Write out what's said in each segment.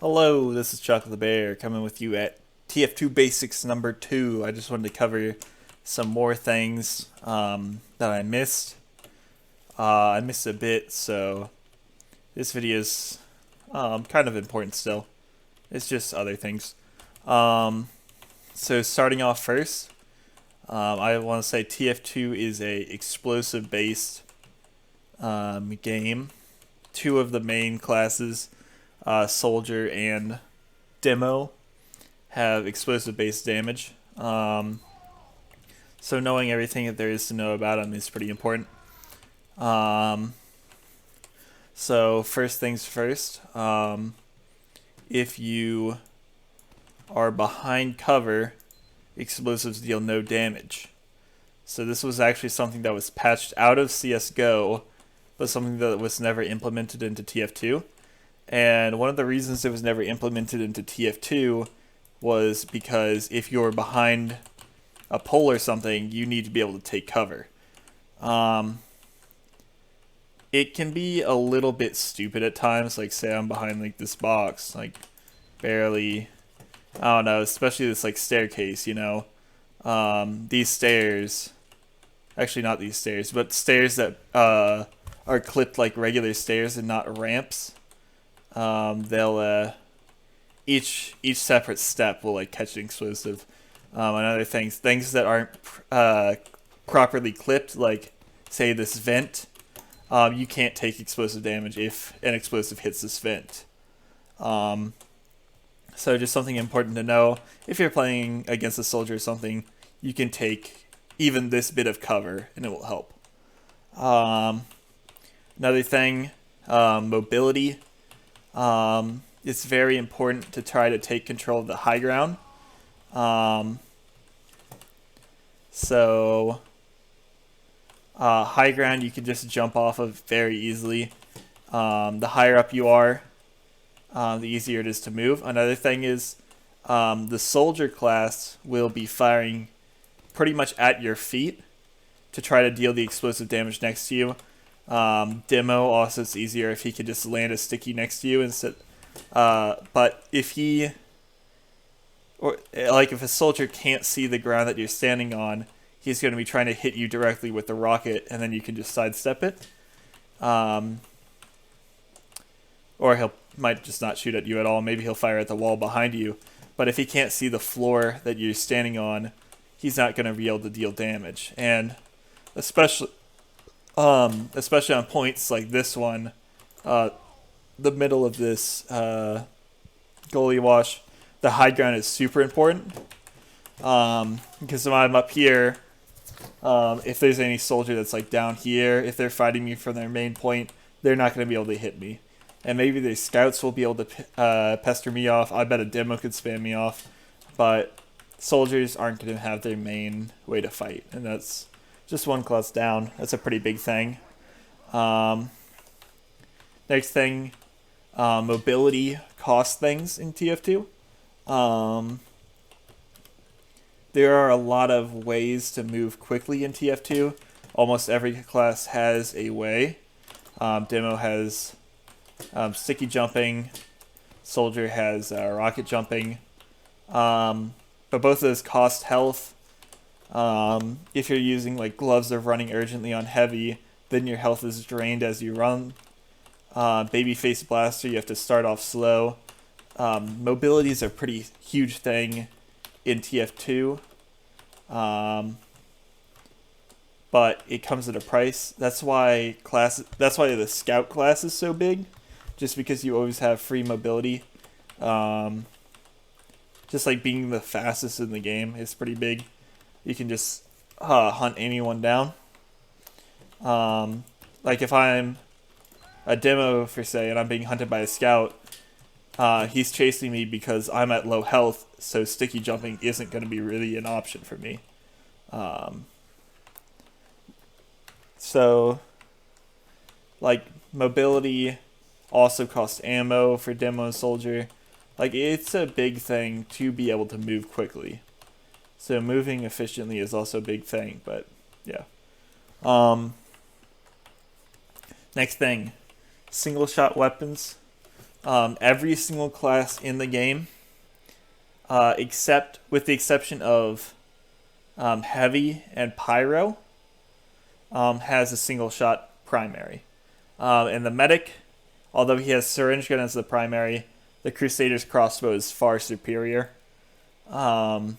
Hello, this is Chuck the Bear coming with you at Tf2 Basics number 2. I just wanted to cover some more things that I missed. I missed a bit, so this video is kind of important still. It's just other things. So starting off first, I want to say Tf2 is a explosive based game. Two of the main classes, Soldier and Demo, have explosive based damage. So knowing everything that there is to know about them is pretty important. So first things first, if you are behind cover, explosives deal no damage. So this was actually something that was patched out of CSGO, but something that was never implemented into TF2. And one of the reasons it was never implemented into TF2 was because if you're behind a pole or something, you need to be able to take cover. It can be a little bit stupid at times, like say I'm behind like this box, like barely, I don't know, especially this like staircase, you know. These stairs, actually not these stairs, but stairs that are clipped like regular stairs and not ramps. They'll each separate step will like catch an explosive. And other things that aren't properly clipped, like say this vent, you can't take explosive damage if an explosive hits this vent. So just something important to know. If you're playing against a soldier or something, you can take even this bit of cover and it will help. Another thing, mobility. It's very important to try to take control of the high ground. High ground you can just jump off of very easily. The higher up you are, the easier it is to move. Another thing is the soldier class will be firing pretty much at your feet to try to deal the explosive damage next to you. Demo also, it's easier if he could just land a sticky next to you instead. But if he, or like if a soldier can't see the ground that you're standing on, he's going to be trying to hit you directly with the rocket, and then you can just sidestep it. Or he might just not shoot at you at all. Maybe he'll fire at the wall behind you. But if he can't see the floor that you're standing on, he's not going to be able to deal damage. And especially on points like this one, the middle of this goalie wash, the high ground is super important. Because when I'm up here, if there's any soldier that's like down here, if they're fighting me from their main point, they're not going to be able to hit me. And maybe the scouts will be able to pester me off. I bet a demo could spam me off. But soldiers aren't going to have their main way to fight. And that's just one class down. That's a pretty big thing. Next thing, mobility costs things in TF2. There are a lot of ways to move quickly in TF2. Almost every class has a way. Demo has sticky jumping. Soldier has rocket jumping. But both of those cost health. If you're using like gloves of running urgently on heavy, then your health is drained as you run. Babyface blaster, you have to start off slow. Mobility is a pretty huge thing in TF2, but it comes at a price. That's why the scout class is so big, just because you always have free mobility. Just like being the fastest in the game is pretty big. You can just hunt anyone down. Like if I'm a demo for say and I'm being hunted by a scout, he's chasing me because I'm at low health, so sticky jumping isn't going to be really an option for me. So, like, mobility also costs ammo for demo and soldier. Like, it's a big thing to be able to move quickly. So moving efficiently is also a big thing, but yeah. Next thing, single shot weapons. every single class in the game, except with the exception of heavy and pyro, has a single shot primary. And the medic, although he has syringe gun as the primary, the Crusader's crossbow is far superior. So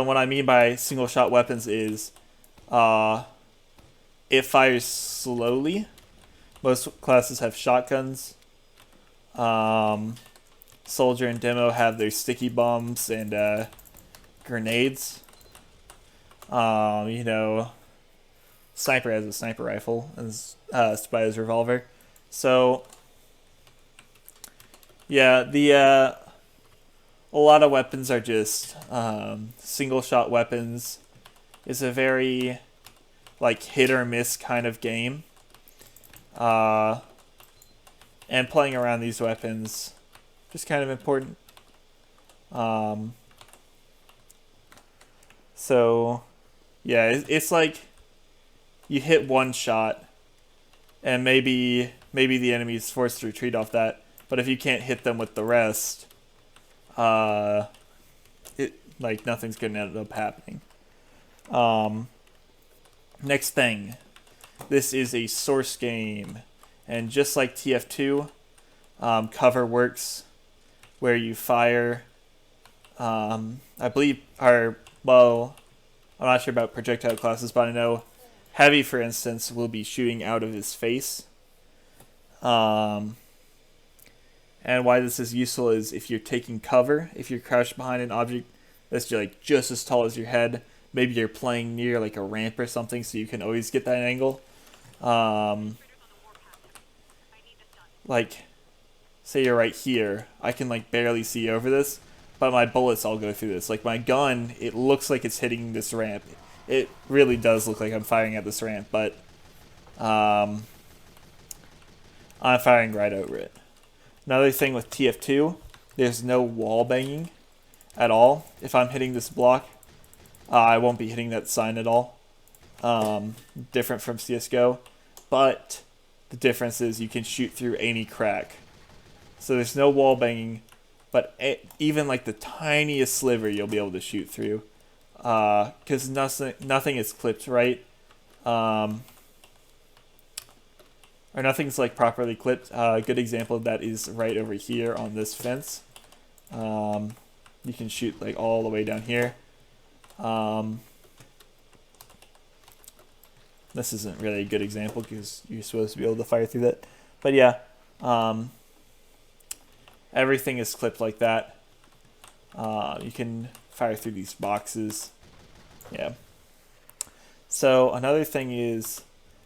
what I mean by single shot weapons is it fires slowly. Most classes have shotguns. Soldier and demo have their sticky bombs and grenades. Sniper has a sniper rifle and Spy has a revolver. So yeah, a lot of weapons are just single shot weapons. It's a very hit or miss kind of game. And playing around these weapons just kind of important. So yeah, it's like you hit one shot and maybe the enemy is forced to retreat off that, but if you can't hit them with the rest, nothing's gonna end up happening. Next thing, this is a source game, and just like TF2, cover works where you fire. I believe I'm not sure about projectile classes, but I know Heavy, for instance, will be shooting out of his face. And why this is useful is if you're taking cover, if you're crouched behind an object that's just as tall as your head, maybe you're playing near a ramp or something, so you can always get that angle. Say you're right here, I can barely see over this, but my bullets all go through this. My gun, it looks like it's hitting this ramp. It really does look like I'm firing at this ramp, but I'm firing right over it. Another thing with TF2, there's no wall banging at all. If I'm hitting this block, I won't be hitting that sign at all. Different from CSGO, but the difference is you can shoot through any crack. So there's no wall banging, but even the tiniest sliver you'll be able to shoot through, because nothing is clipped right, or nothing's properly clipped. A good example of that is right over here on this fence. You can shoot all the way down here. This isn't really a good example because you're supposed to be able to fire through that, but yeah, everything is clipped like that. You can fire through these boxes. Yeah. So another thing is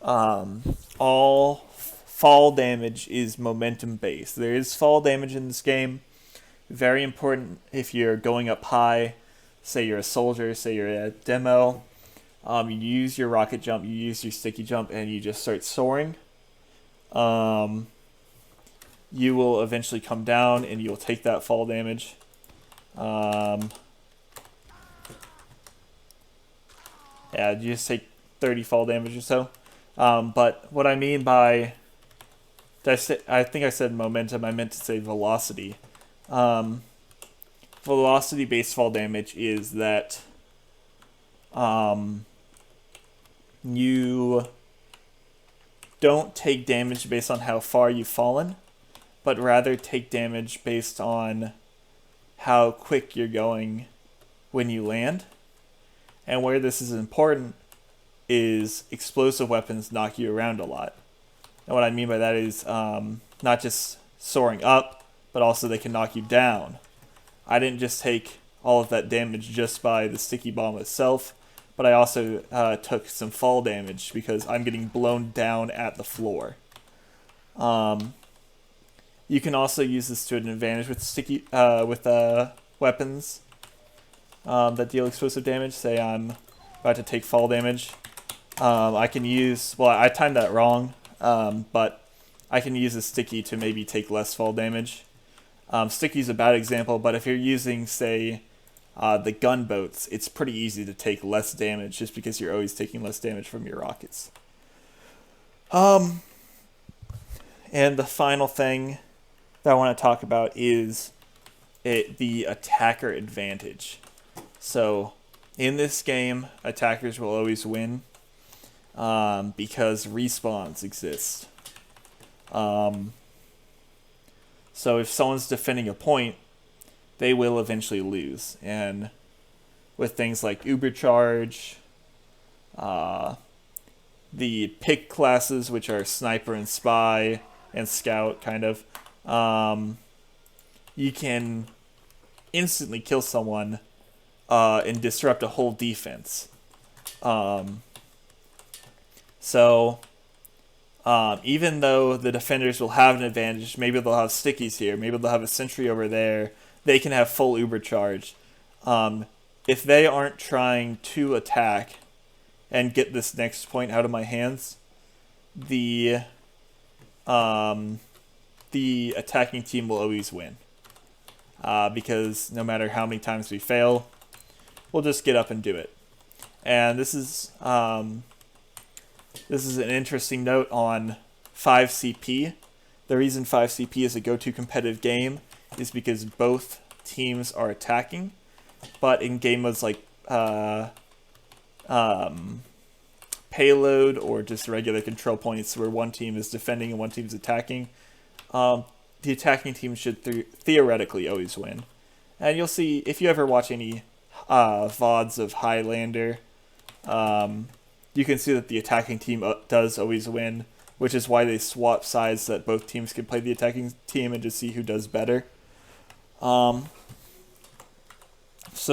all fall damage is momentum based. There is fall damage in this game. Very important if you're going up high. Say you're a soldier, say you're a demo. You use your rocket jump, you use your sticky jump, and you just start soaring. You will eventually come down and you'll take that fall damage. Yeah, you just take 30 fall damage or so. But what I mean by, I think I said momentum, I meant to say velocity. Velocity-based fall damage is that you don't take damage based on how far you've fallen, but rather take damage based on how quick you're going when you land. And where this is important is explosive weapons knock you around a lot. And what I mean by that is not just soaring up, but also they can knock you down. I didn't just take all of that damage just by the sticky bomb itself, but I also took some fall damage because I'm getting blown down at the floor. You can also use this to an advantage with weapons that deal explosive damage. Say I'm about to take fall damage. I can use, I timed that wrong, but I can use a sticky to maybe take less fall damage. Sticky's a bad example, but if you're using, say, the gunboats, it's pretty easy to take less damage just because you're always taking less damage from your rockets. And the final thing that I want to talk about is the attacker advantage. So in this game, attackers will always win because respawns exist. So if someone's defending a point, they will eventually lose. And with things like Ubercharge, the pick classes, which are Sniper and Spy and Scout, kind of, you can instantly kill someone and disrupt a whole defense. Even though the defenders will have an advantage, maybe they'll have stickies here, maybe they'll have a sentry over there, they can have full Uber charge. If they aren't trying to attack and get this next point out of my hands, the attacking team will always win. Because no matter how many times we fail, we'll just get up and do it. And this is an interesting note on 5CP. The reason 5CP is a go-to competitive game is because both teams are attacking, but in game modes like payload or just regular control points where one team is defending and one team is attacking, the attacking team should theoretically always win. And you'll see, if you ever watch any VODs of Highlander, you can see that the attacking team does always win, which is why they swap sides so that both teams can play the attacking team and just see who does better. So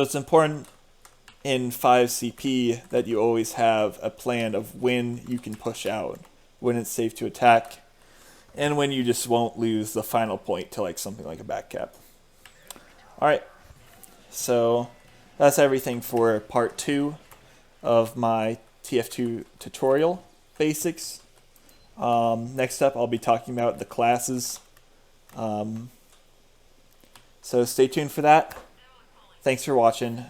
it's important in 5CP that you always have a plan of when you can push out, when it's safe to attack, and when you just won't lose the final point to like something like a back cap. Alright, so that's everything for part 2 of my Tf2 tutorial basics. Next up, I'll be talking about the classes. So stay tuned for that. Thanks for watching.